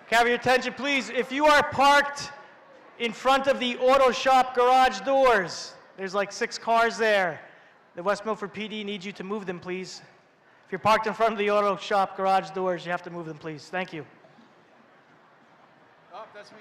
Can I have your attention, please? If you are parked in front of the auto shop garage doors, there's like 6 cars there. The West Milford PD needs you to move them, please. If you're parked in front of the auto shop garage doors, you have to move them, please. Thank you. Oh, that's me.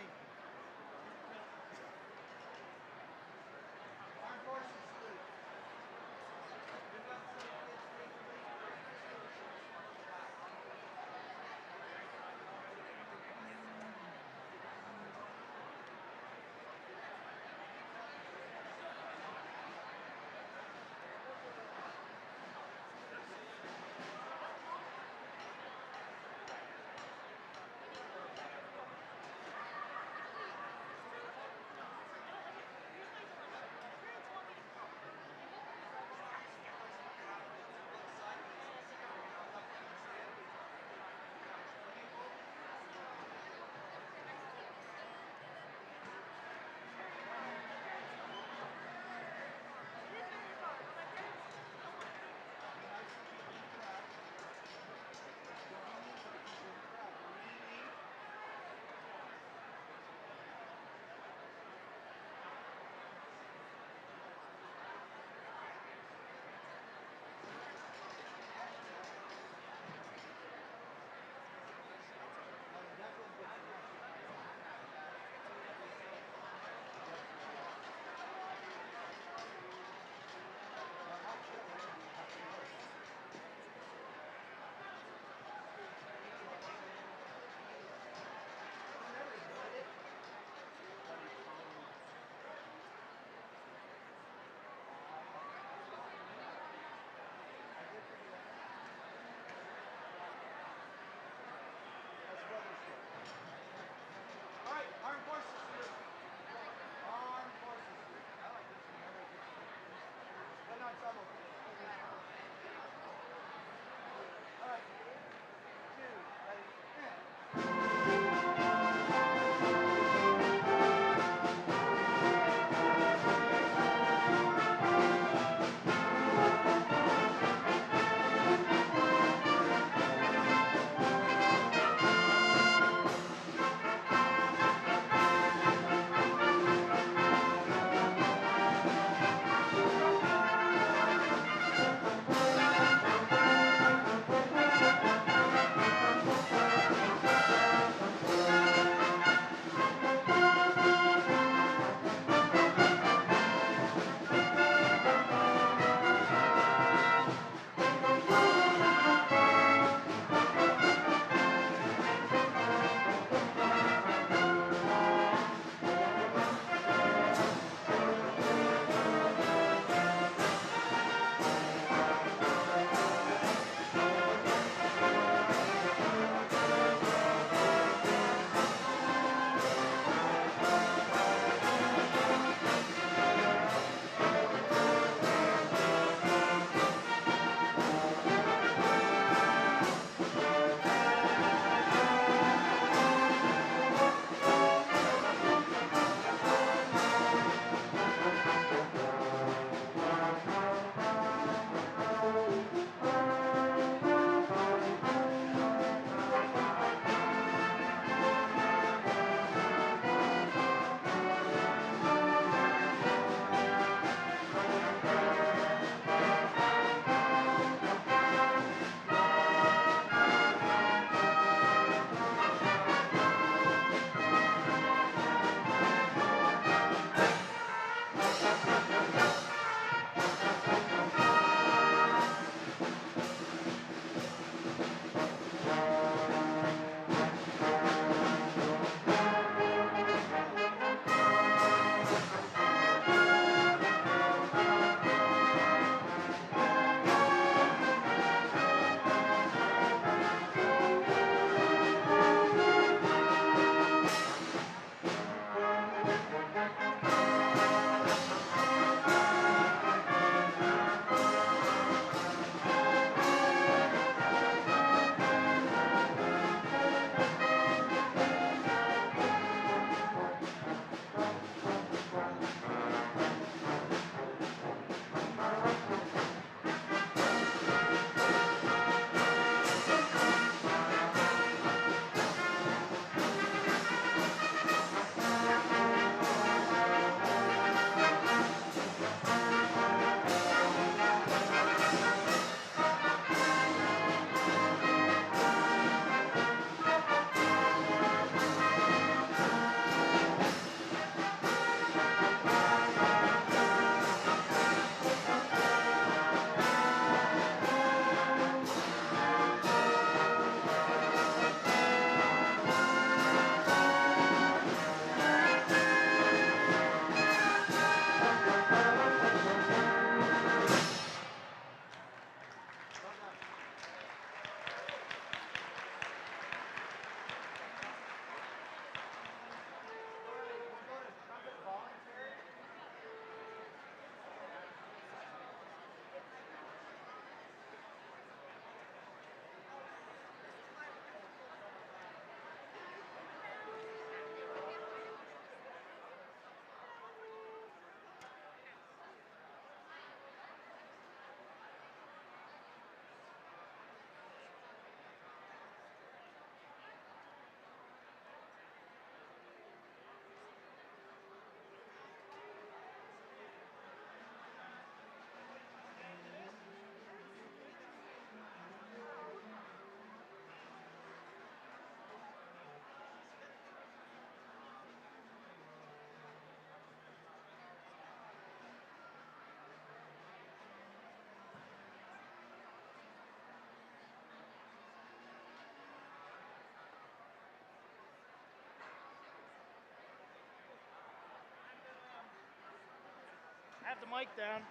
have the mic down.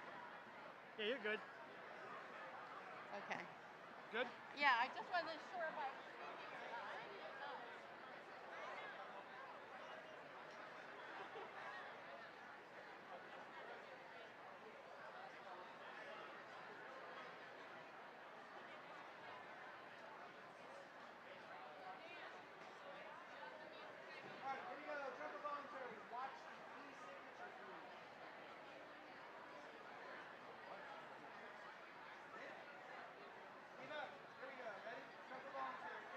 Yeah, you're good. Okay. Good? Yeah, I just wasn't sure about. All right, here we go. Trumpet volunteers. Watch the e-signature, please. Keep up. Here we go. Ready? Trumpet volunteers.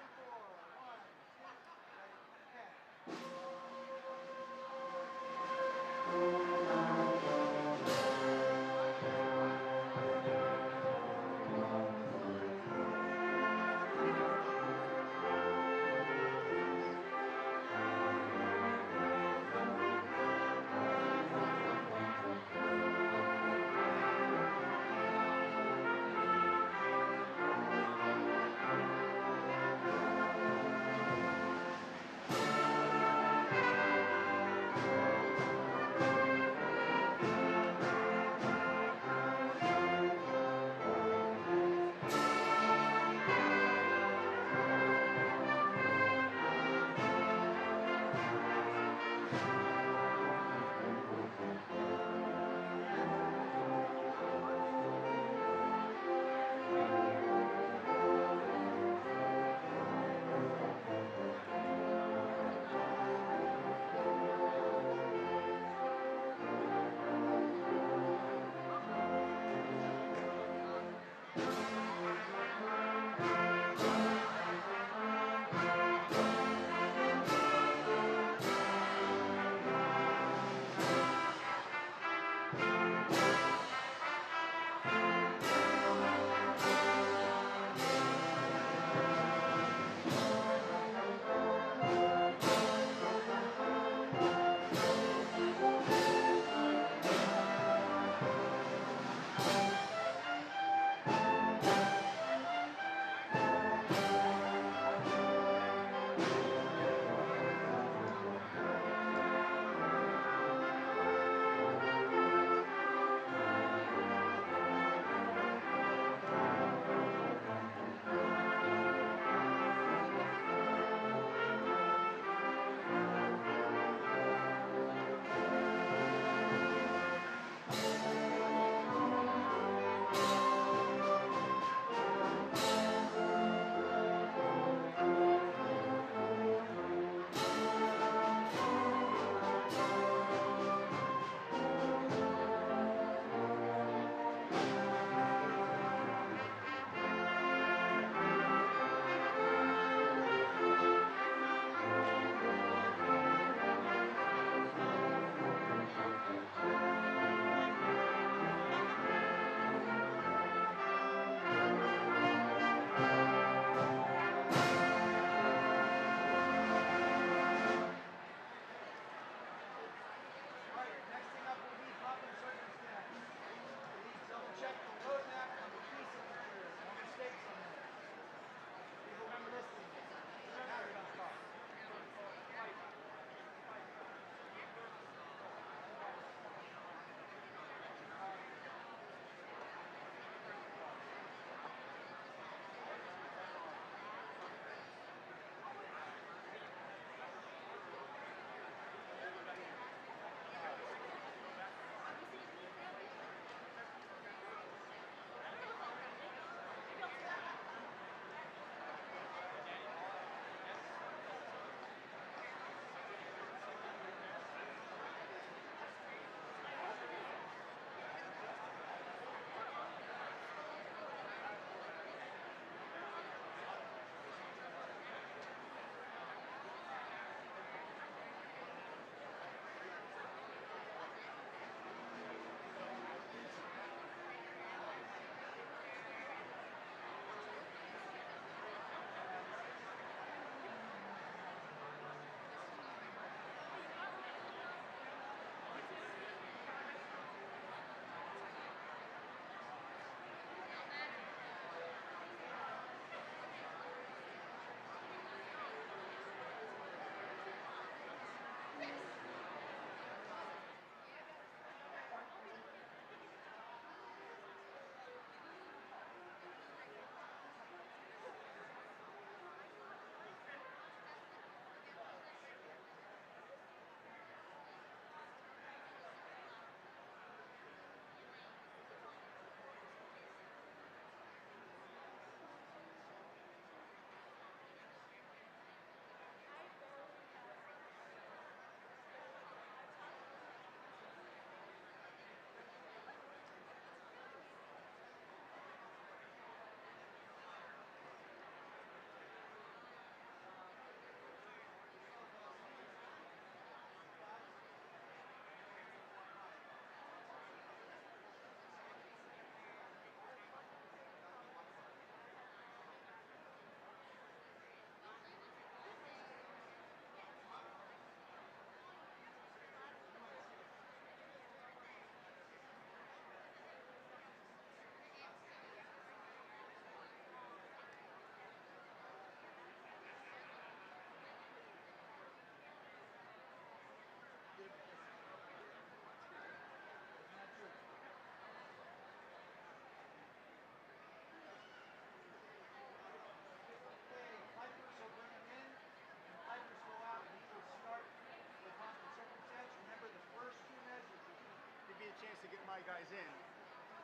guys in,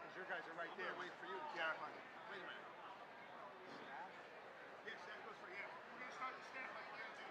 because your guys are right there. Wait for you. Yeah. Wait a minute. Yes, that goes for you. We're gonna start the staff like we're gonna do.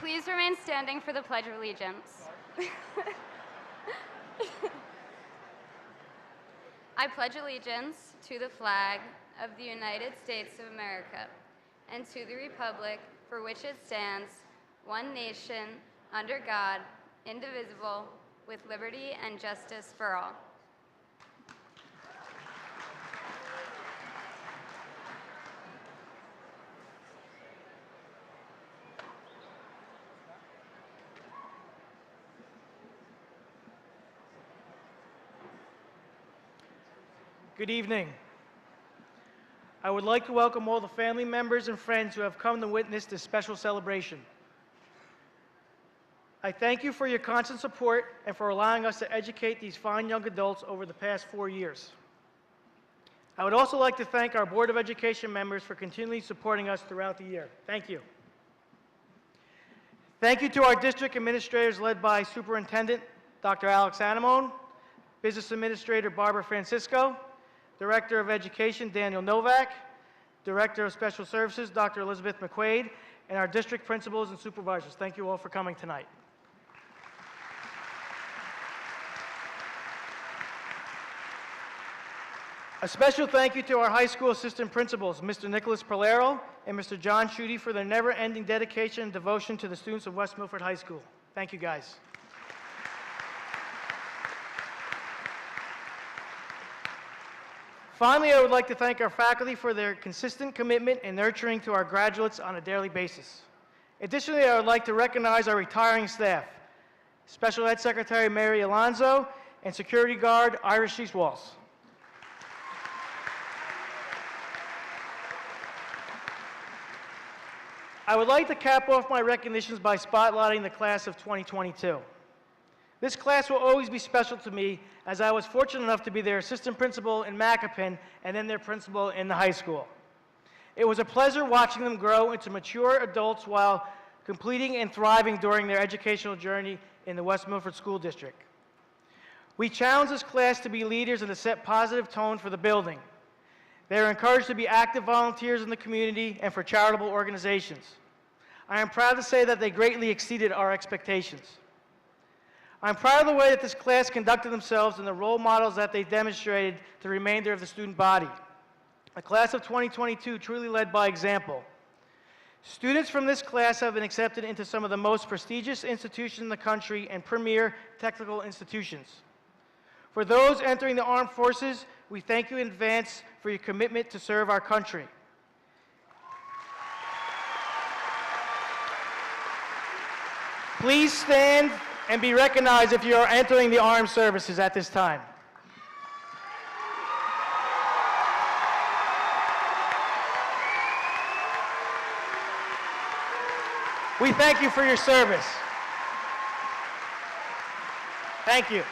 please remain standing for the Pledge of Allegiance? I pledge allegiance to the flag of the United States of America and to the republic for which it stands, one nation, under God, indivisible, with liberty and justice for all. Good evening. I would like to welcome all the family members and friends who have come to witness this special celebration. I thank you for your constant support and for allowing us to educate these fine young adults over the past 4 years. I would also like to thank our Board of Education members for continually supporting us throughout the year. Thank you. Thank you to our district administrators led by Superintendent Dr. Alex Anamone, Business Administrator Barbara Francisco, Director of Education Daniel Novak, Director of Special Services Dr. Elizabeth McQuaid, and our district principals and supervisors. Thank you all for coming tonight. A special thank you to our high school assistant principals, Mr. Nicholas Perlero and Mr. John Schutte, for their never-ending dedication and devotion to the students of West Milford High School. Thank you, guys. Finally, I would like to thank our faculty for their consistent commitment and nurturing to our graduates on a daily basis. Additionally, I would like to recognize our retiring staff, Special Ed Secretary Mary Alonzo and Security Guard Iris Sheeswalls. I would like to cap off my recognitions by spotlighting the class of 2022. This class will always be special to me, as I was fortunate enough to be their assistant principal in Macapin and then their principal in the high school. It was a pleasure watching them grow into mature adults while completing and thriving during their educational journey in the West Milford School District. We challenge this class to be leaders and to set positive tone for the building. They are encouraged to be active volunteers in the community and for charitable organizations. I am proud to say that they greatly exceeded our expectations. I'm proud of the way that this class conducted themselves and the role models that they demonstrated to the remainder of the student body. The class of 2022 truly led by example. Students from this class have been accepted into some of the most prestigious institutions in the country and premier technical institutions. For those entering the armed forces, we thank you in advance for your commitment to serve our country. Please stand and be recognized if you are entering the armed services at this time. We thank you for your service. Thank you.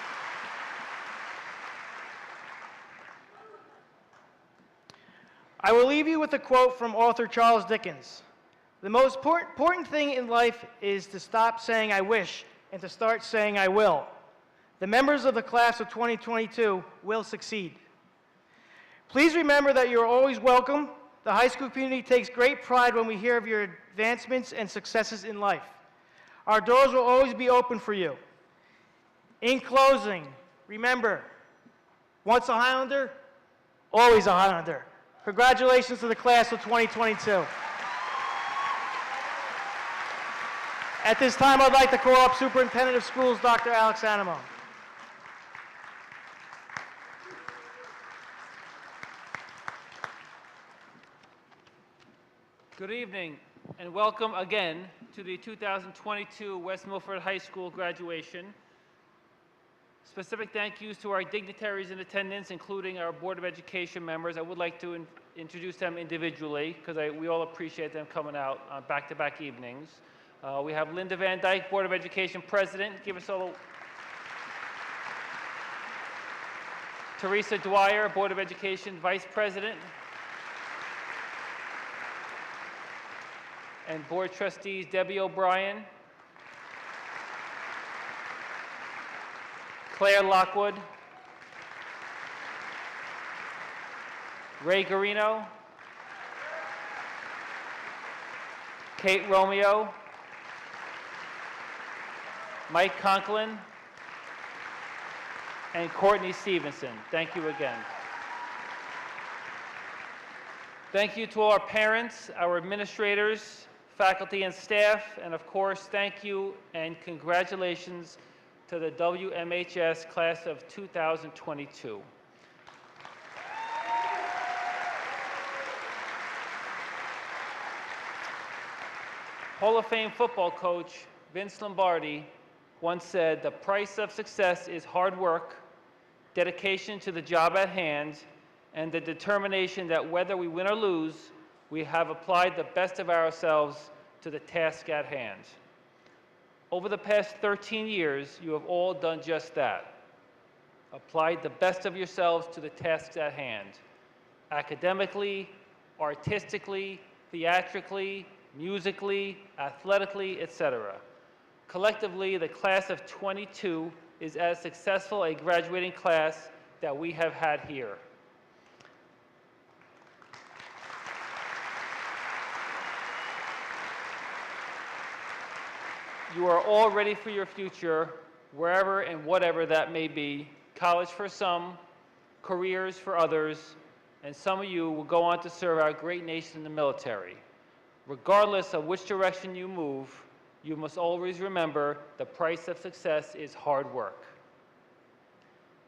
I will leave you with a quote from author Charles Dickens. The most important thing in life is to stop saying I wish and to start saying I will. The members of the class of 2022 will succeed. Please remember that you're always welcome. The high school community takes great pride when we hear of your advancements and successes in life. Our doors will always be open for you. In closing, remember, once a Highlander, always a Highlander. Congratulations to the class of 2022. At this time, I'd like to call up Superintendent of Schools, Dr. Alex Anamone. Good evening, and welcome again to the 2022 West Milford High School graduation. Specific thank yous to our dignitaries in attendance, including our Board of Education members. I would like to introduce them individually, because we all appreciate them coming out on back-to-back evenings. We have Linda Van Dyke, Board of Education President. Give us all a... Teresa Dwyer, Board of Education Vice President. And Board Trustees Debbie O'Brien, Claire Lockwood, Ray Garino, Kate Romeo, Mike Conklin, and Courtney Stevenson. Thank you again. Thank you to all our parents, our administrators, faculty and staff, and of course, thank you and congratulations to the WMHS class of 2022. Hall of Fame football coach Vince Lombardi once said, "The price of success is hard work, dedication to the job at hand, and the determination that whether we win or lose, we have applied the best of ourselves to the task at hand." Over the past 13 years, you have all done just that. Applied the best of yourselves to the tasks at hand, academically, artistically, theatrically, musically, athletically, etc. Collectively, the class of 22 is as successful a graduating class that we have had here. You are all ready for your future, wherever and whatever that may be. College for some, careers for others, and some of you will go on to serve our great nation in the military. Regardless of which direction you move, you must always remember the price of success is hard work.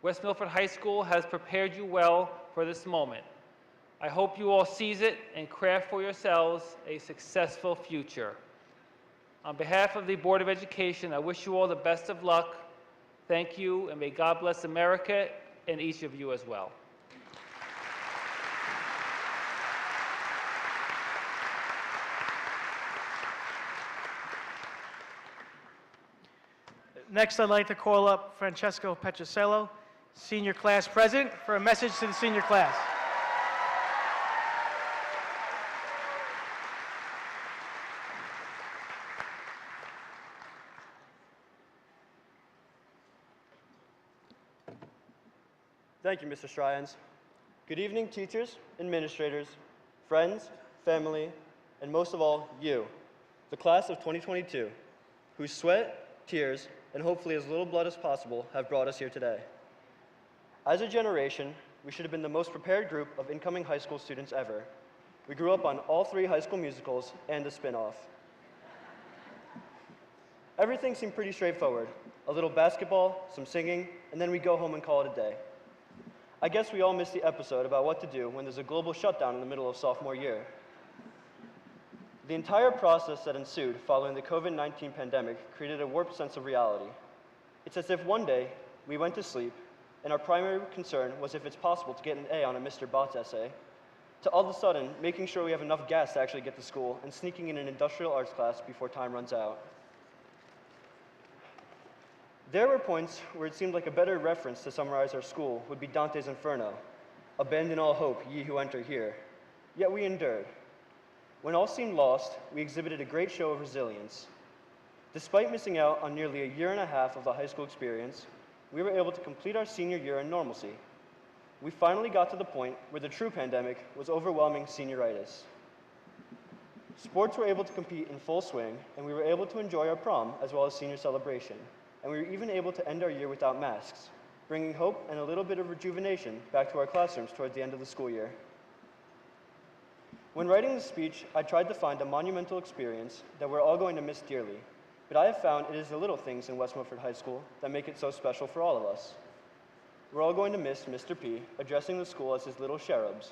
West Milford High School has prepared you well for this moment. I hope you all seize it and craft for yourselves a successful future. On behalf of the Board of Education, I wish you all the best of luck. Thank you, and may God bless America and each of you as well. Next, I'd like to call up Francesco Petrocello, Senior Class President, for a message to the senior class. Thank you, Mr. Stryans. Good evening, teachers, administrators, friends, family, and most of all, you, the class of 2022, whose sweat, tears, and hopefully as little blood as possible have brought us here today. As a generation, we should have been the most prepared group of incoming high school students ever. We grew up on all 3 High School Musicals and a spin-off. Everything seemed pretty straightforward. A little basketball, some singing, and then we go home and call it a day. I guess we all missed the episode about what to do when there's a global shutdown in the middle of sophomore year. The entire process that ensued following the COVID-19 pandemic created a warped sense of reality. It's as if one day we went to sleep and our primary concern was if it's possible to get an A on a Mr. Bot's essay, to all of a sudden making sure we have enough gas to actually get to school and sneaking in an industrial arts class before time runs out. There were points where it seemed like a better reference to summarize our school would be Dante's Inferno, "Abandon all hope, ye who enter here." Yet we endured. When all seemed lost, we exhibited a great show of resilience. Despite missing out on nearly a year and a half of the high school experience, we were able to complete our senior year in normalcy. We finally got to the point where the true pandemic was overwhelming senioritis. Sports were able to compete in full swing, and we were able to enjoy our prom as well as senior celebration. And we were even able to end our year without masks, bringing hope and a little bit of rejuvenation back to our classrooms towards the end of the school year. When writing this speech, I tried to find a monumental experience that we're all going to miss dearly, but I have found it is the little things in West Milford High School that make it so special for all of us. We're all going to miss Mr. P addressing the school as his little cherubs.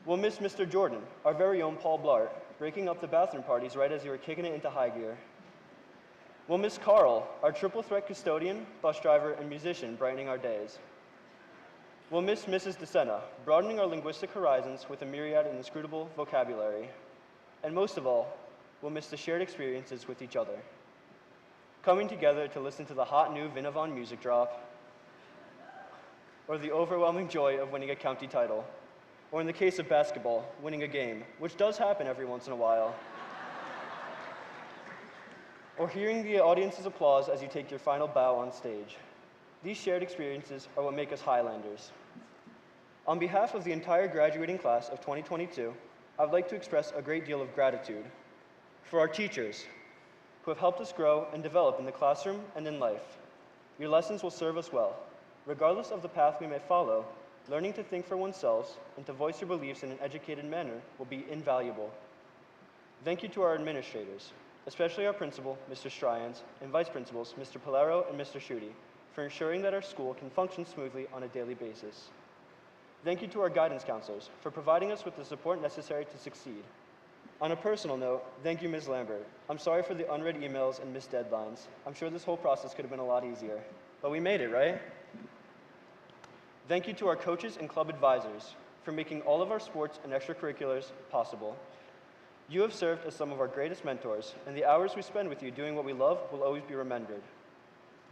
We'll miss Mr. Jordan, our very own Paul Blart, breaking up the bathroom parties right as you were kicking it into high gear. We'll miss Carl, our triple threat custodian, bus driver, and musician, brightening our days. We'll miss Mrs. DeSena, broadening our linguistic horizons with a myriad and inscrutable vocabulary. And most of all, we'll miss the shared experiences with each other. Coming together to listen to the hot new Vinavon music drop, or the overwhelming joy of winning a county title, or in the case of basketball, winning a game, which does happen every once in a while. Or hearing the audience's applause as you take your final bow on stage. These shared experiences are what make us Highlanders. On behalf of the entire graduating class of 2022, I would like to express a great deal of gratitude for our teachers, who have helped us grow and develop in the classroom and in life. Your lessons will serve us well. Regardless of the path we may follow, learning to think for oneself and to voice your beliefs in an educated manner will be invaluable. Thank you to our administrators, especially our principal, Mr. Stryans, and vice principals, Mr. Polero and Mr. Schutte, for ensuring that our school can function smoothly on a daily basis. Thank you to our guidance counselors for providing us with the support necessary to succeed. On a personal note, thank you, Ms. Lambert. I'm sorry for the unread emails and missed deadlines. I'm sure this whole process could have been a lot easier, but we made it, right? Thank you to our coaches and club advisors for making all of our sports and extracurriculars possible. You have served as some of our greatest mentors, and the hours we spend with you doing what we love will always be remembered.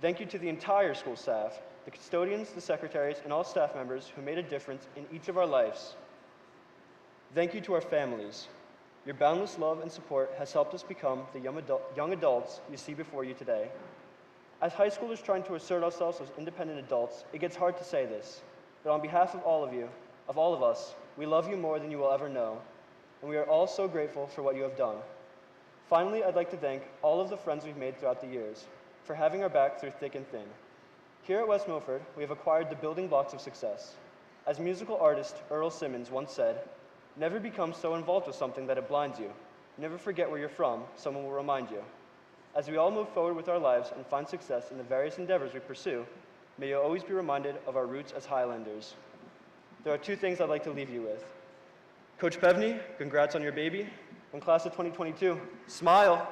Thank you to the entire school staff, the custodians, the secretaries, and all staff members who made a difference in each of our lives. Thank you to our families. Your boundless love and support has helped us become the young adults you see before you today. As high schoolers trying to assert ourselves as independent adults, it gets hard to say this, but on behalf of all of you, of all of us, we love you more than you will ever know, and we are all so grateful for what you have done. Finally, I'd like to thank all of the friends we've made throughout the years for having our back through thick and thin. Here at West Milford, we have acquired the building blocks of success. As musical artist Earl Simmons once said, "Never become so involved with something that it blinds you. Never forget where you're from, someone will remind you." As we all move forward with our lives and find success in the various endeavors we pursue, may you always be reminded of our roots as Highlanders. There are two things I'd like to leave you with. Coach Pevney, congrats on your baby. And class of 2022, smile.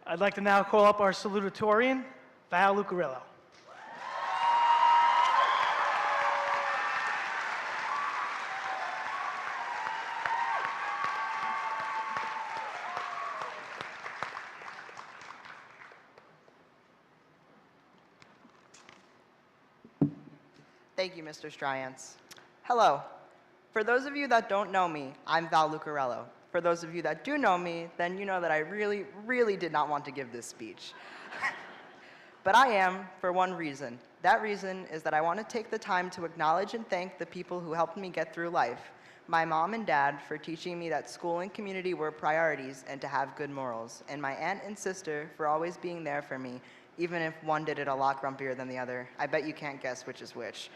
I'd like to now call up our salutatorian, Val Lucarillo. Thank you, Mr. Stryans. Hello. For those of you that don't know me, I'm Val Lucarello. For those of you that do know me, then you know that I really, really did not want to give this speech. But I am, for one reason. That reason is that I want to take the time to acknowledge and thank the people who helped me get through life. My mom and dad for teaching me that school and community were priorities and to have good morals. And my aunt and sister for always being there for me, even if one did it a lot grumpier than the other. I bet you can't guess which is which.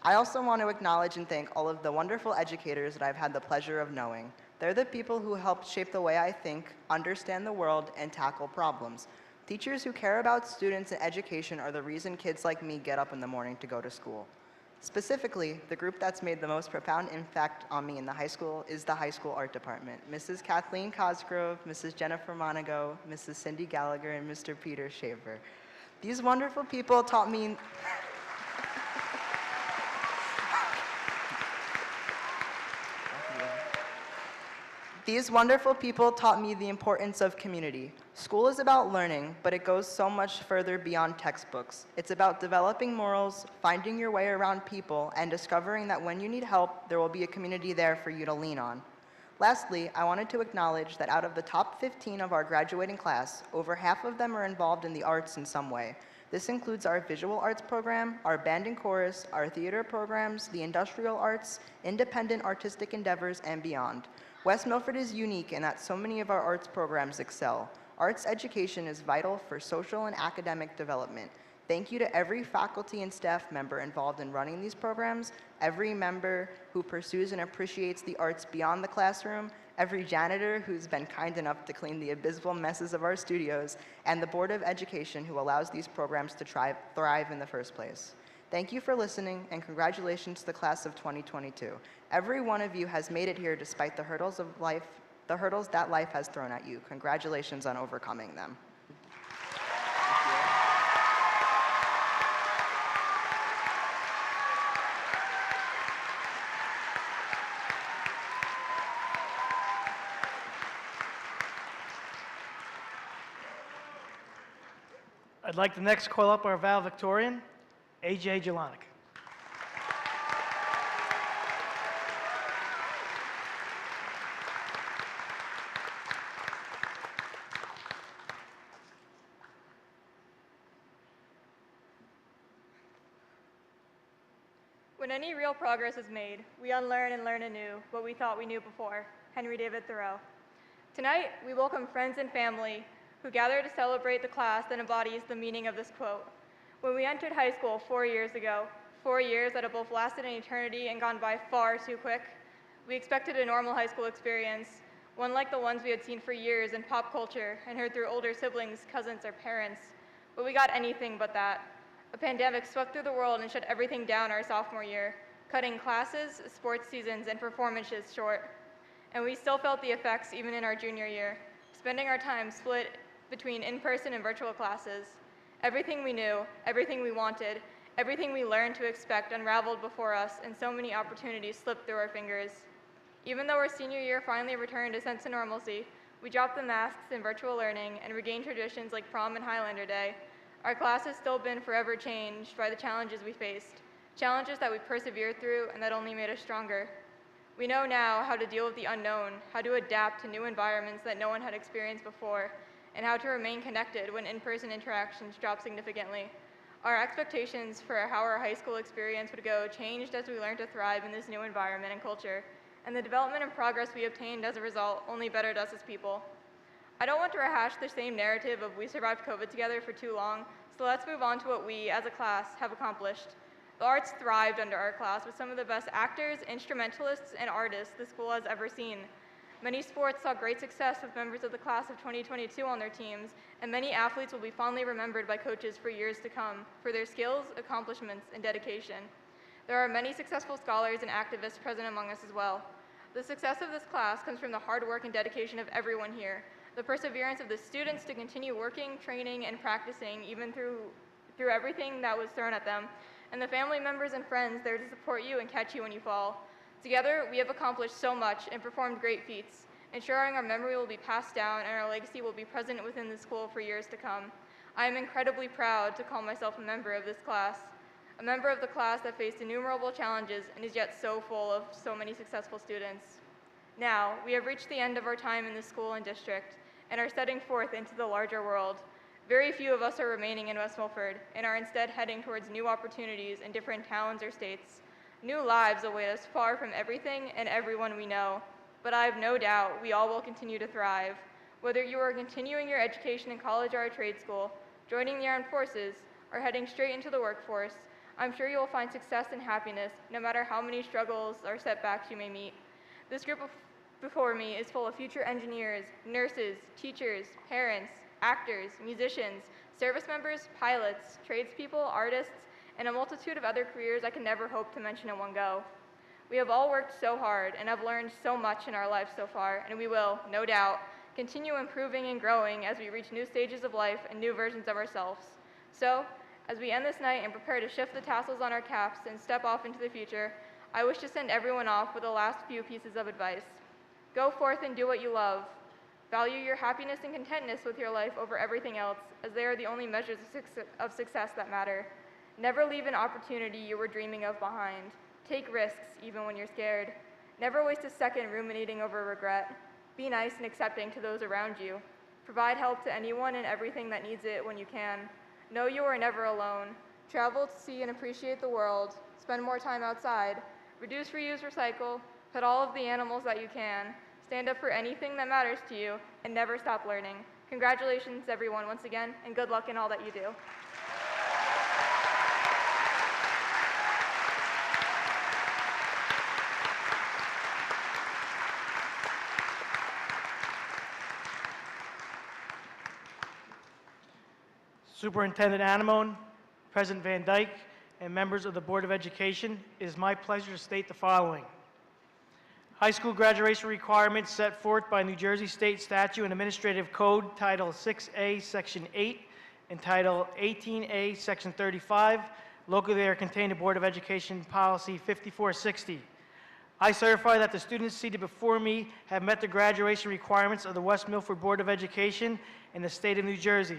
I also want to acknowledge and thank all of the wonderful educators that I've had the pleasure of knowing. They're the people who helped shape the way I think, understand the world, and tackle problems. Teachers who care about students and education are the reason kids like me get up in the morning to go to school. Specifically, the group that's made the most profound impact on me in the high school is the high school art department. Mrs. Kathleen Cosgrove, Mrs. Jennifer Monago, Mrs. Cindy Gallagher, and Mr. Peter Shaver. These wonderful people taught me These wonderful people taught me the importance of community. School is about learning, but it goes so much further beyond textbooks. It's about developing morals, finding your way around people, and discovering that when you need help, there will be a community there for you to lean on. Lastly, I wanted to acknowledge that out of the top 15 of our graduating class, over half of them are involved in the arts in some way. This includes our visual arts program, our band and chorus, our theater programs, the industrial arts, independent artistic endeavors, and beyond. West Milford is unique in that so many of our arts programs excel. Arts education is vital for social and academic development. Thank you to every faculty and staff member involved in running these programs, every member who pursues and appreciates the arts beyond the classroom, every janitor who's been kind enough to clean the abysmal messes of our studios, and the Board of Education who allows these programs to thrive in the first place. Thank you for listening, and congratulations to the class of 2022. Every one of you has made it here despite the hurdles that life has thrown at you. Congratulations on overcoming them. I'd like to next call up our Valedictorian, AJ Jelonic. When any real progress is made, we unlearn and learn anew what we thought we knew before. Henry David Thoreau. Tonight, we welcome friends and family who gather to celebrate the class that embodies the meaning of this quote. When we entered high school 4 years ago, 4 years that have both lasted an eternity and gone by far too quick, we expected a normal high school experience, one like the ones we had seen for years in pop culture and heard through older siblings, cousins, or parents. But we got anything but that. A pandemic swept through the world and shut everything down our sophomore year, cutting classes, sports seasons, and performances short. And we still felt the effects even in our junior year, spending our time split between in-person and virtual classes. Everything we knew, everything we wanted, everything we learned to expect unraveled before us, and so many opportunities slipped through our fingers. Even though our senior year finally returned a sense of normalcy, we dropped the masks in virtual learning and regained traditions like prom and Highlander Day. Our class has still been forever changed by the challenges we faced, challenges that we persevered through and that only made us stronger. We know now how to deal with the unknown, how to adapt to new environments that no one had experienced before, and how to remain connected when in-person interactions drop significantly. Our expectations for how our high school experience would go changed as we learned to thrive in this new environment and culture, and the development and progress we obtained as a result only bettered us as people. I don't want to rehash the same narrative of we survived COVID together for too long, so let's move on to what we, as a class, have accomplished. The arts thrived under our class with some of the best actors, instrumentalists, and artists the school has ever seen. Many sports saw great success with members of the class of 2022 on their teams, and many athletes will be fondly remembered by coaches for years to come for their skills, accomplishments, and dedication. There are many successful scholars and activists present among us as well. The success of this class comes from the hard work and dedication of everyone here, the perseverance of the students to continue working, training, and practicing even through everything that was thrown at them, and the family members and friends there to support you and catch you when you fall. Together, we have accomplished so much and performed great feats, ensuring our memory will be passed down and our legacy will be present within the school for years to come. I am incredibly proud to call myself a member of this class, a member of the class that faced innumerable challenges and is yet so full of so many successful students. Now, we have reached the end of our time in this school and district and are setting forth into the larger world. Very few of us are remaining in West Milford and are instead heading towards new opportunities in different towns or states. New lives await us far from everything and everyone we know, but I have no doubt we all will continue to thrive. Whether you are continuing your education in college or a trade school, joining the armed forces, or heading straight into the workforce, I'm sure you will find success and happiness no matter how many struggles or setbacks you may meet. This group before me is full of future engineers, nurses, teachers, parents, actors, musicians, service members, pilots, tradespeople, artists, and a multitude of other careers I can never hope to mention in one go. We have all worked so hard and have learned so much in our lives so far, and we will, no doubt, continue improving and growing as we reach new stages of life and new versions of ourselves. So, as we end this night and prepare to shift the tassels on our caps and step off into the future, I wish to send everyone off with the last few pieces of advice. Go forth and do what you love. Value your happiness and contentness with your life over everything else, as they are the only measures of success that matter. Never leave an opportunity you were dreaming of behind. Take risks, even when you're scared. Never waste a second ruminating over regret. Be nice and accepting to those around you. Provide help to anyone and everything that needs it when you can. Know you are never alone. Travel to see and appreciate the world. Spend more time outside. Reduce, reuse, recycle. Pet all of the animals that you can. Stand up for anything that matters to you, and never stop learning. Congratulations, everyone, once again, and good luck in all that you do. Superintendent Anemone, President Van Dyke, and members of the Board of Education, it is my pleasure to state the following. High school graduation requirements set forth by New Jersey State Statute and Administrative Code Title 6A, Section 8, and Title 18A, Section 35. Locally, they are contained in Board of Education Policy 5460. I certify that the students seated before me have met the graduation requirements of the West Milford Board of Education in the state of New Jersey.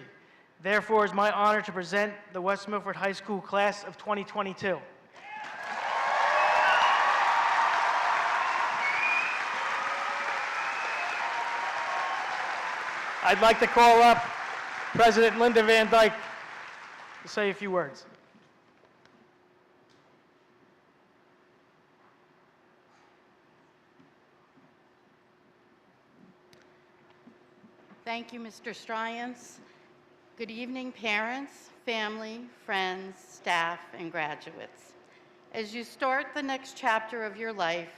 Therefore, it is my honor to present the West Milford High School Class of 2022. I'd like to call up President Linda Van Dyke to say a few words. Thank you, Mr. Stryance. Good evening, parents, family, friends, staff, and graduates. As you start the next chapter of your life,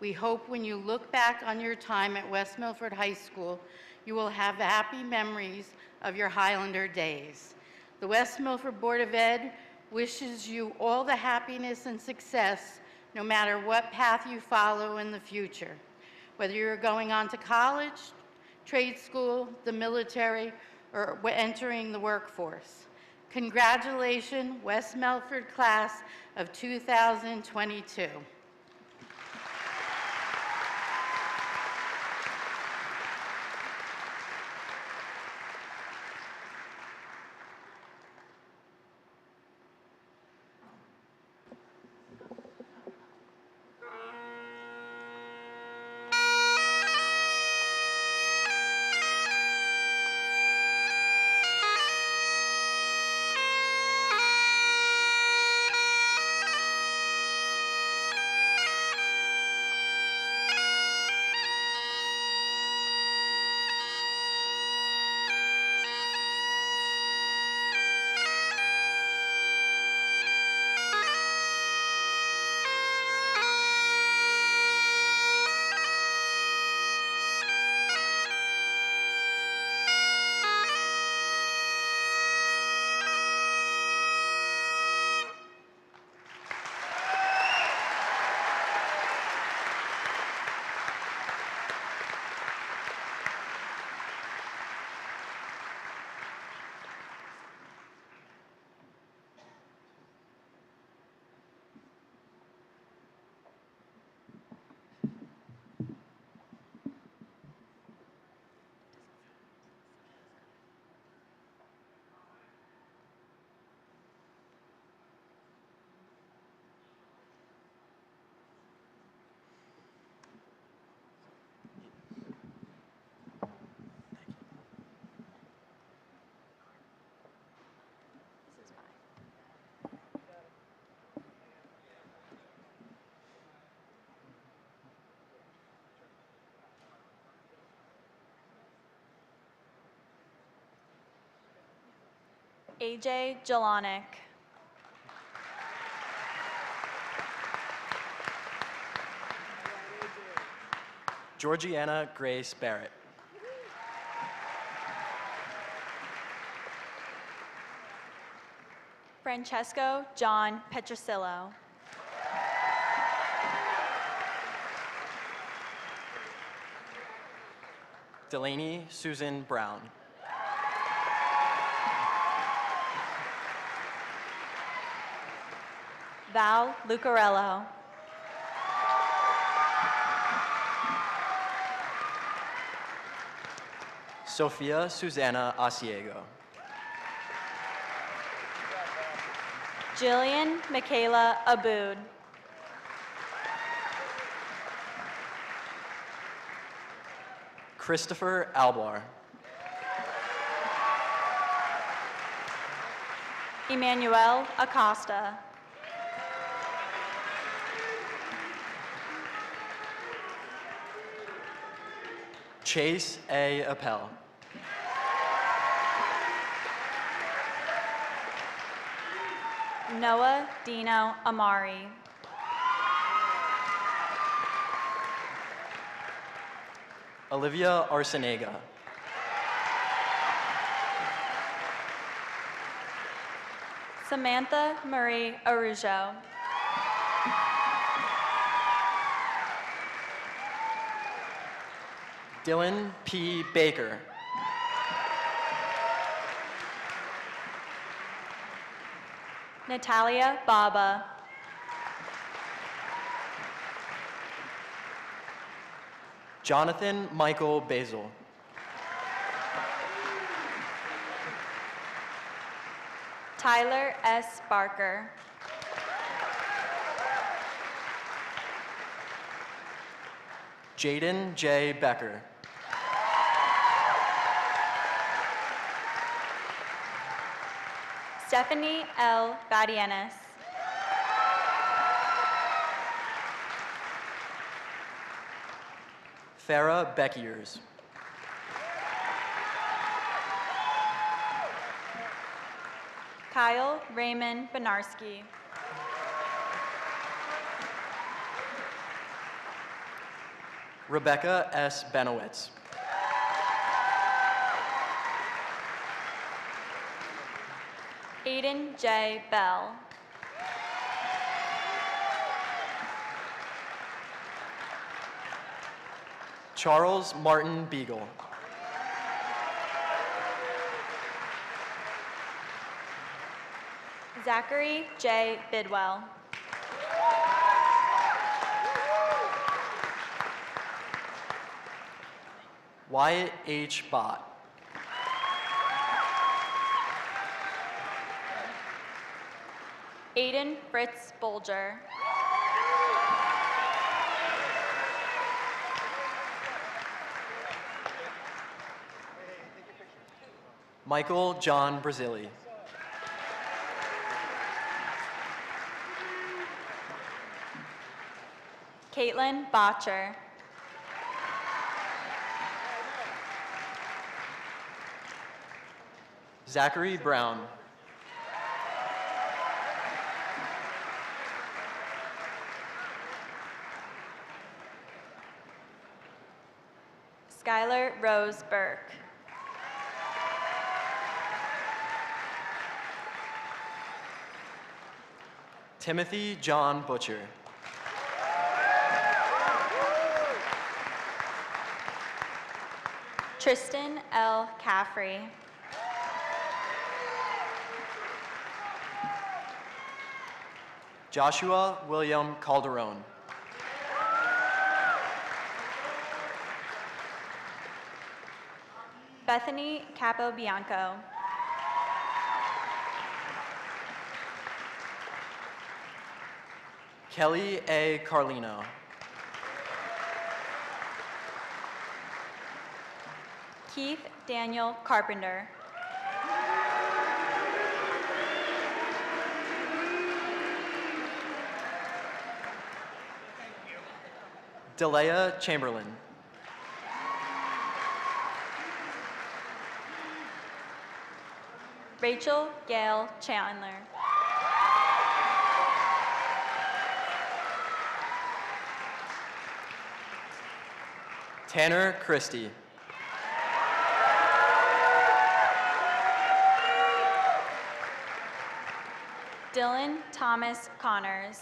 we hope when you look back on your time at West Milford High School, you will have happy memories of your Highlander days. The West Milford Board of Ed wishes you all the happiness and success no matter what path you follow in the future. Whether you're going on to college, trade school, the military, or entering the workforce. Congratulations, West Milford class of 2022. AJ Jelonic. Georgiana Grace Barrett. Francesco John Petrosillo. Delaney Susan Brown. Val Lucarello. Sophia Susanna Asiego. Jillian Michaela Aboud. Christopher Albar. Emmanuel Acosta. Chase A. Appel. Noah Dino Amari. Olivia Arsenega. Samantha Marie Arujo. Dylan P. Baker. Natalia Baba. Jonathan Michael Basil. Tyler S. Barker. Jaden J. Becker. Stephanie L. Badienes. Farah Beckiers. Kyle Raymond Benarski. Rebecca S. Benowitz. Aiden J. Bell. Charles Martin Beagle. Zachary J. Bidwell. Wyatt H. Bott. Aiden Fritz Bolger. Michael John Brazili. Caitlin Botcher. Zachary Brown. Skylar Rose Burke. Timothy John Butcher. Tristan L. Caffrey. Joshua William Calderon. Bethany Capobianco. Kelly A. Carlino. Keith Daniel Carpenter. Delea Chamberlain. Rachel Gail Chandler. Tanner Christie. Dylan Thomas Connors.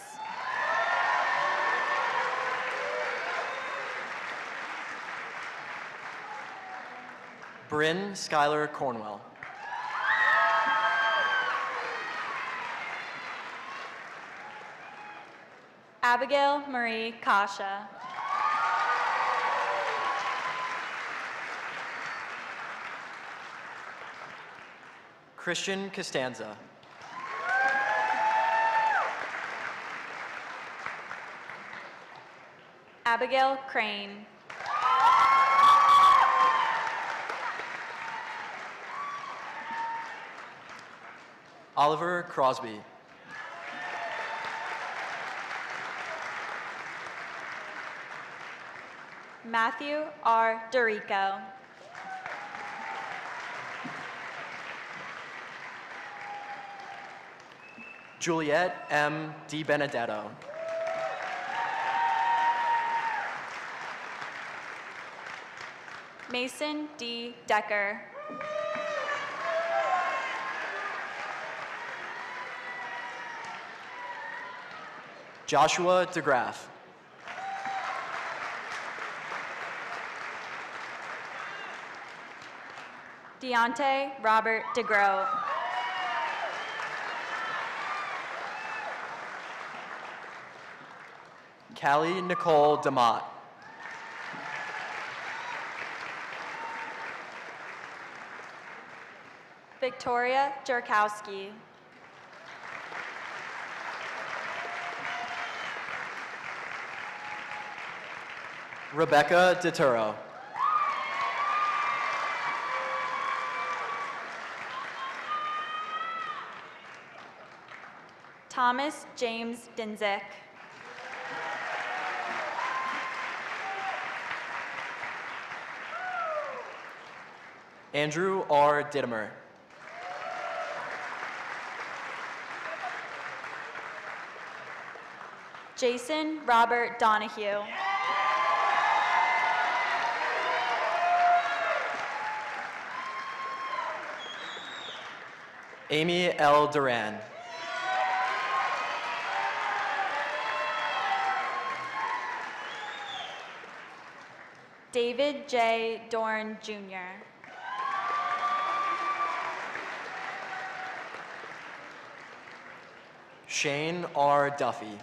Bryn Skylar Cornwell. Abigail Marie Kasha. Christian Costanza. Abigail Crane. Oliver Crosby. Matthew R. Dorico. Juliet M. Di Benedetto. Mason D. Decker. Joshua DeGraff. Deontay Robert DeGroat. Callie Nicole DeMott. Victoria Jerkowski. Rebecca DeTuro. Thomas James Dinzik. Andrew R. Dittmer. Jason Robert Donahue. Amy L. Duran. David J. Dorn, Jr. Shane R. Duffy.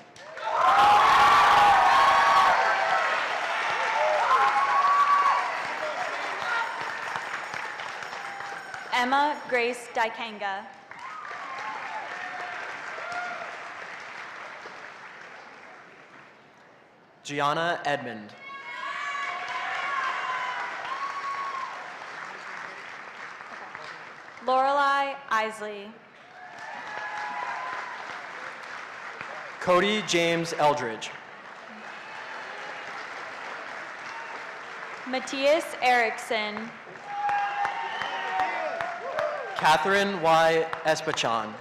Emma Grace Dikanga. Gianna Edmond. Lorelei Isley. Cody James Eldridge. Matthias Erickson. Catherine Y. Espachan.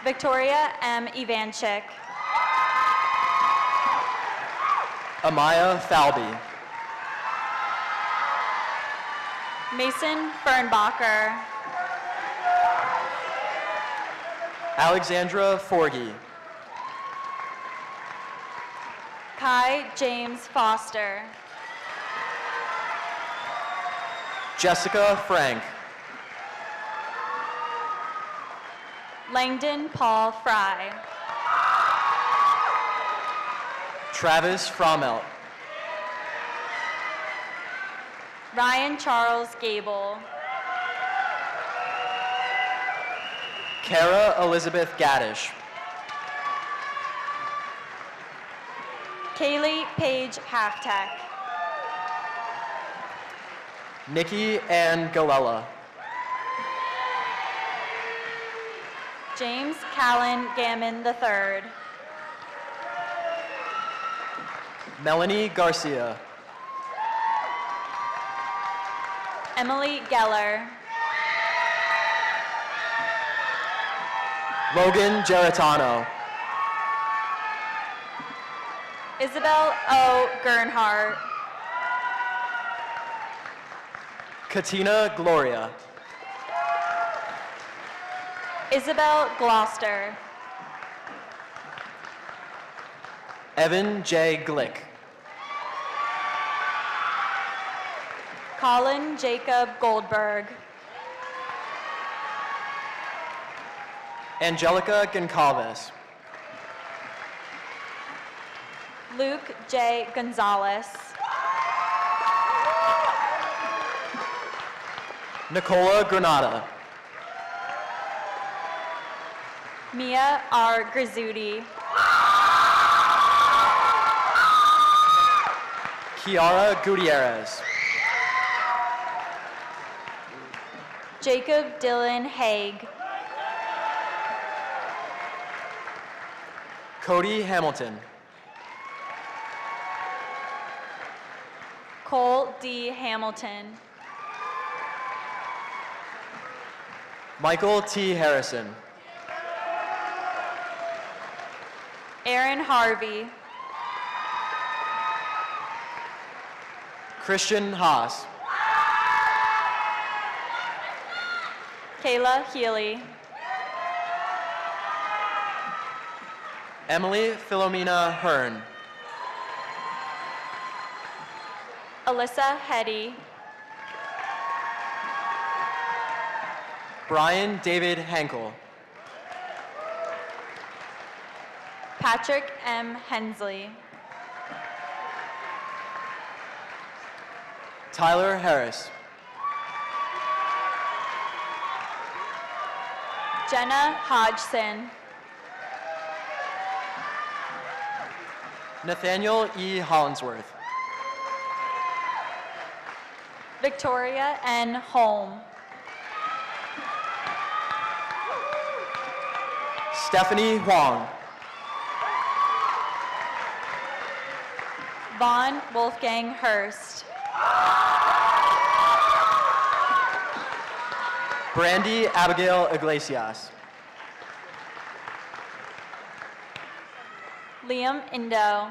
Victoria M. Ivanchik. Amaya Falby. Mason Fernbacher. Alexandra Forgy. Kai James Foster. Jessica Frank. Langdon Paul Fry. Travis Frommelt. Ryan Charles Gable. Kara Elizabeth Gaddish. Kaylee Paige Halftek. Nikki Ann Galella. James Callan Gammon III. Melanie Garcia. Emily Geller. Logan Geritano. Isabel O. Gernhardt. Katina Gloria. Isabel Gloucester. Evan J. Glick. Colin Jacob Goldberg. Angelica Goncalves. Luke J. Gonzalez. Nicola Granada. Mia R. Grizzuti. Kiara Gutierrez. Jacob Dylan Haig. Cody Hamilton. Cole D. Hamilton. Michael T. Harrison. Aaron Harvey. Christian Haas. Kayla Healy. Emily Philomena Hearn. Alyssa Hetty. Brian David Henkel. Patrick M. Hensley. Tyler Harris. Jenna Hodgson. Nathaniel E. Hollinsworth. Victoria N. Holm. Stephanie Huang. Vaughn Wolfgang Hurst. Brandy Abigail Iglesias. Liam Indo.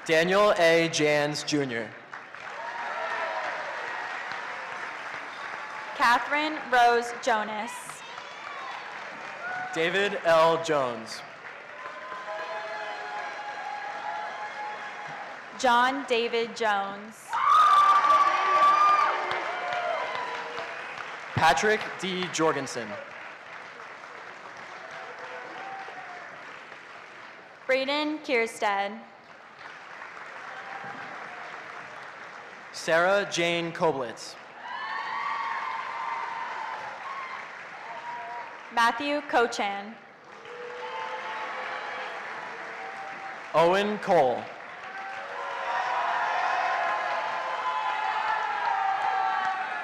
Daniel A. Jans, Jr. Catherine Rose Jonas. David L. Jones. John David Jones. Patrick D. Jorgensen. Braden Kierstead. Sarah Jane Koblitz. Matthew Cochan. Owen Cole.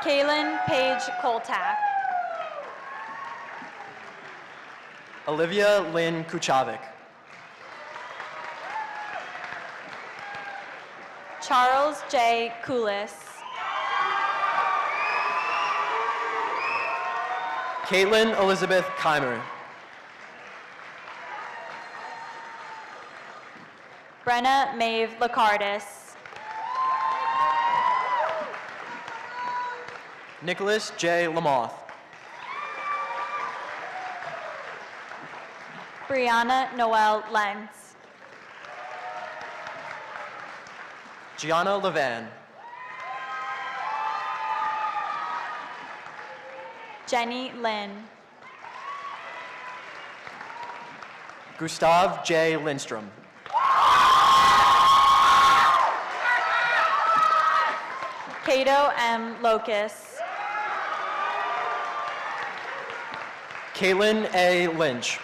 Kaylin Page Koltak. Olivia Lynn Kuchavik. Charles J. Kulis. Caitlin Elizabeth Keimer. Brenna Maeve Lacardis. Nicholas J. Lamoth. Brianna Noel Lentz. Gianna Levan. Jenny Lynn. Gustav J. Lindstrom. Cato M. Locus. Caitlin A. Lynch.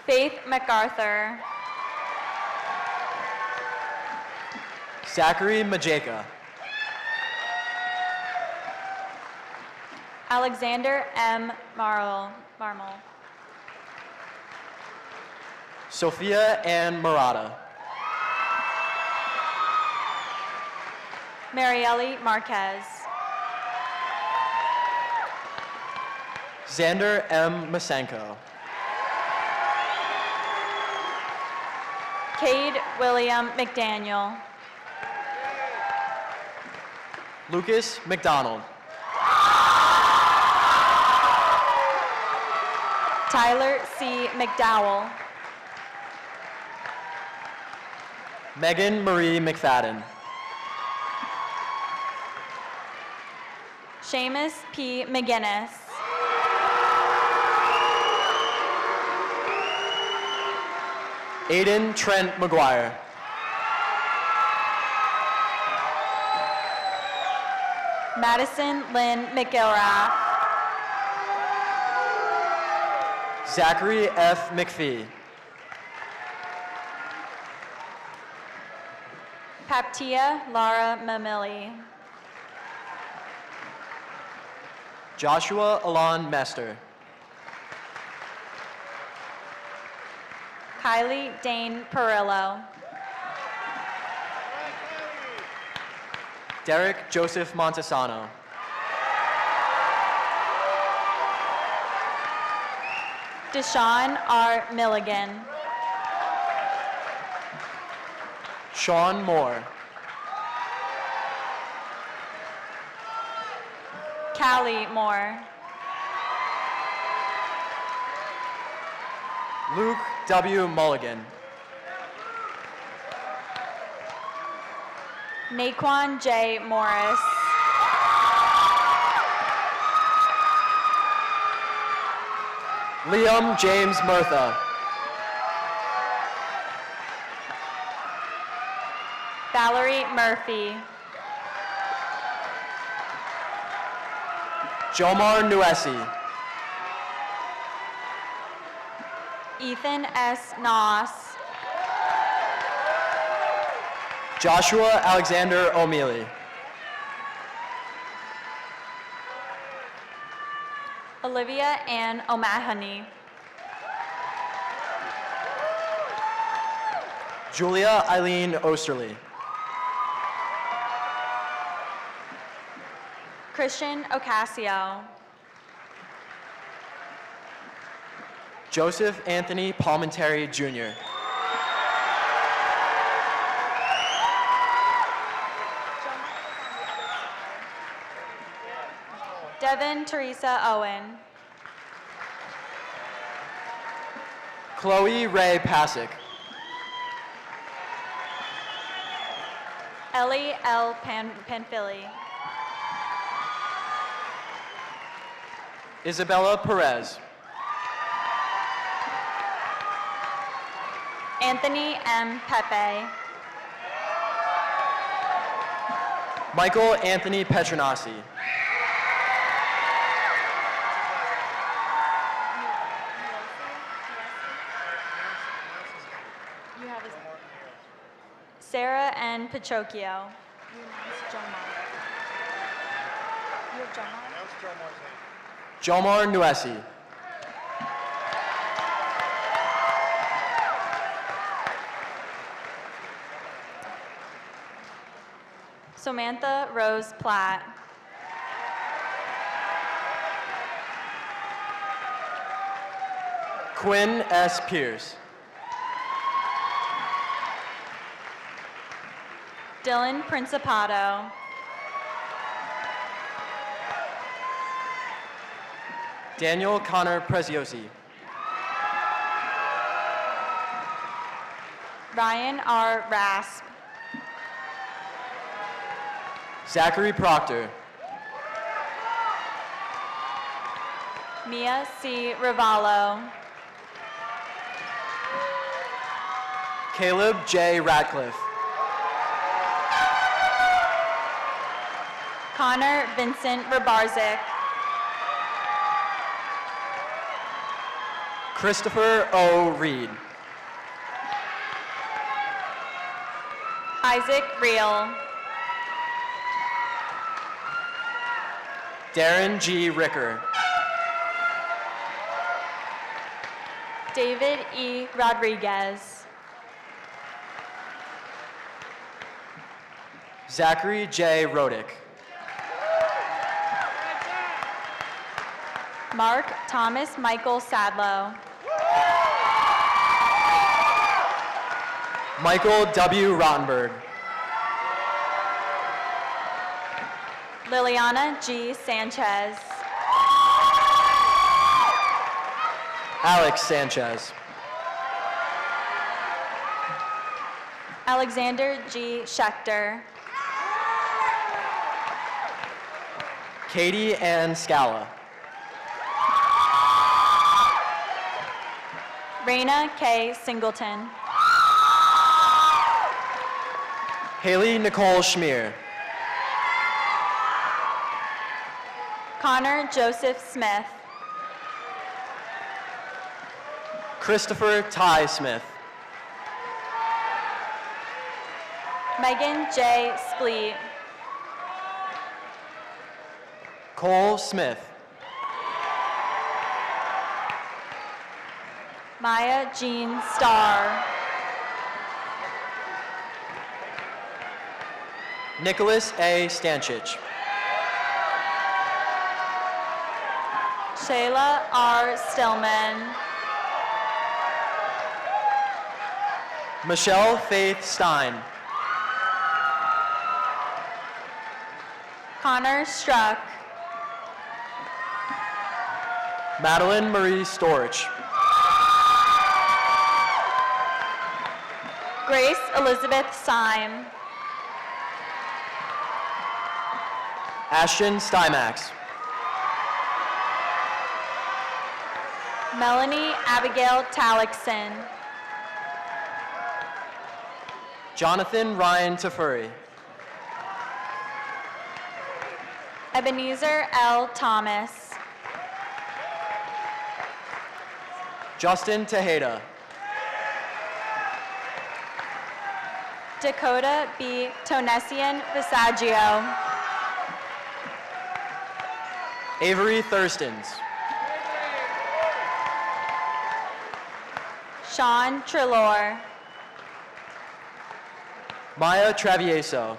Faith MacArthur. Zachary Majeka. Alexander M. Marmol. Sophia Ann Murata. Marielle Marquez. Xander M. Masenko. Cade William McDaniel. Lucas McDonald. Tyler C. McDowell. Megan Marie McFadden. Seamus P. McGinnis. Aiden Trent McGuire. Madison Lynn McGilrath. Zachary F. McPhee. Paptia Lara Mamili. Joshua Alon Mester. Kylie Dane Perillo. Derek Joseph Montesano. Deshaun R. Milligan. Sean Moore. Callie Moore. Luke W. Mulligan. Naquan J. Morris. Liam James Murtha. Valerie Murphy. Jomar Nuesi. Ethan S. Noss. Joshua Alexander O'Mealy. Olivia Ann O'Mahony. Julia Eileen Osterly. Christian Ocasio. Joseph Anthony Palmentary, Jr. Devin Teresa Owen. Chloe Ray Pasick. Ellie L. Panfili. Isabella Perez. Anthony M. Pepe. Michael Anthony Petronasi. Sarah N. Pachocchio. Jomar Nuesi. Samantha Rose Platt. Quinn S. Pierce. Dylan Principato. Daniel Connor Preziosi. Ryan R. Rasp. Zachary Proctor. Mia C. Ravallo. Caleb J. Ratcliffe. Connor Vincent Rabarzik. Christopher O. Reed. Isaac Reel. Darren G. Ricker. David E. Rodriguez. Zachary J. Rodick. Mark Thomas Michael Sadlow. Michael W. Rottenberg. Liliana G. Sanchez. Alex Sanchez. Alexander G. Schechter. Katie Ann Scala. Raina K. Singleton. Haley Nicole Schmier. Connor Joseph Smith. Christopher Ty Smith. Megan J. Spleet. Cole Smith. Maya Jean Starr. Nicholas A. Stanchich. Shayla R. Stillman. Michelle Faith Stein. Connor Struck. Madeline Marie Storch. Grace Elizabeth Syme. Ashton Stymax. Melanie Abigail Talixon. Jonathan Ryan Tafuri. Ebenezer L. Thomas. Justin Tejeda. Dakota B. Tonesian Visaggio. Avery Thurstons. Sean Trelor. Maya Travieso.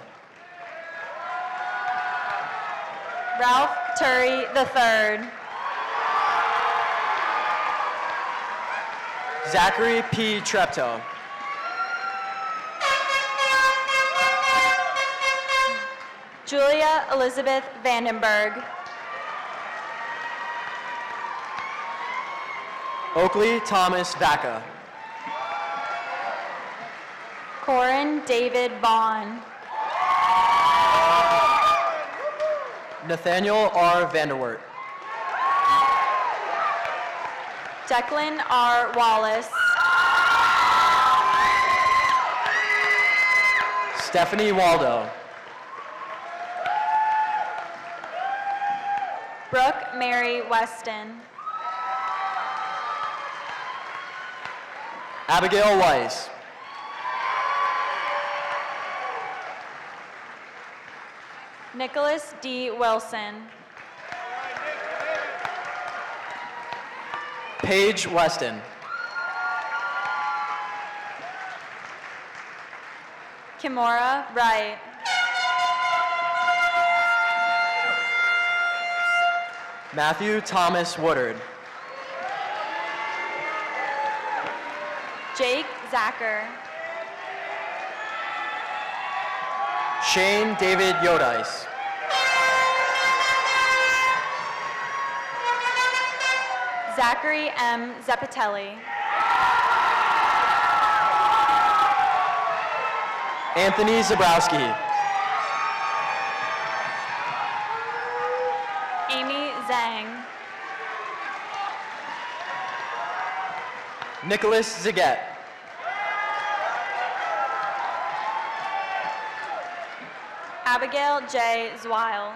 Ralph Turry III. Zachary P. Treptow. Julia Elizabeth Vandenberg. Oakley Thomas Vaca. Corin David Vaughn. Nathaniel R. Vanderwert. Declan R. Wallace. Stephanie Waldo. Brooke Mary Weston. Abigail Weiss. Nicholas D. Wilson. Paige Weston. Kimora Wright. Matthew Thomas Woodard. Jake Zacher. Shane David Yodice. Zachary M. Zeppatelli. Anthony Zabrowski. Amy Zhang. Nicholas Ziget. Abigail J. Zweil.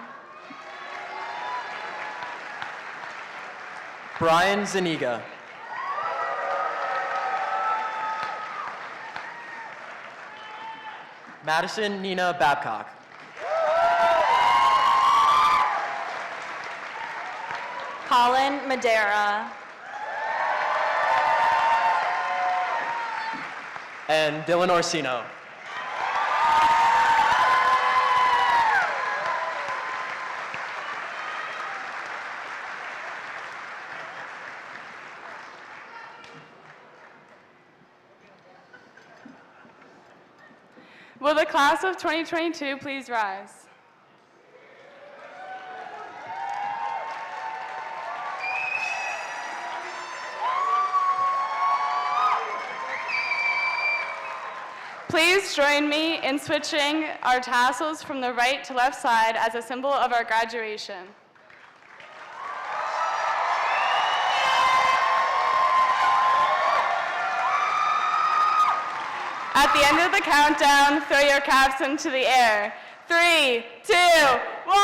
Brian Zaniga. Madison Nina Babcock. Colin Madera. And Dylan Orsino. Will the class of 2022 please rise? Please join me in switching our tassels from the right to left side as a symbol of our graduation. At the end of the countdown, throw your caps into the air. 3, 2, 1.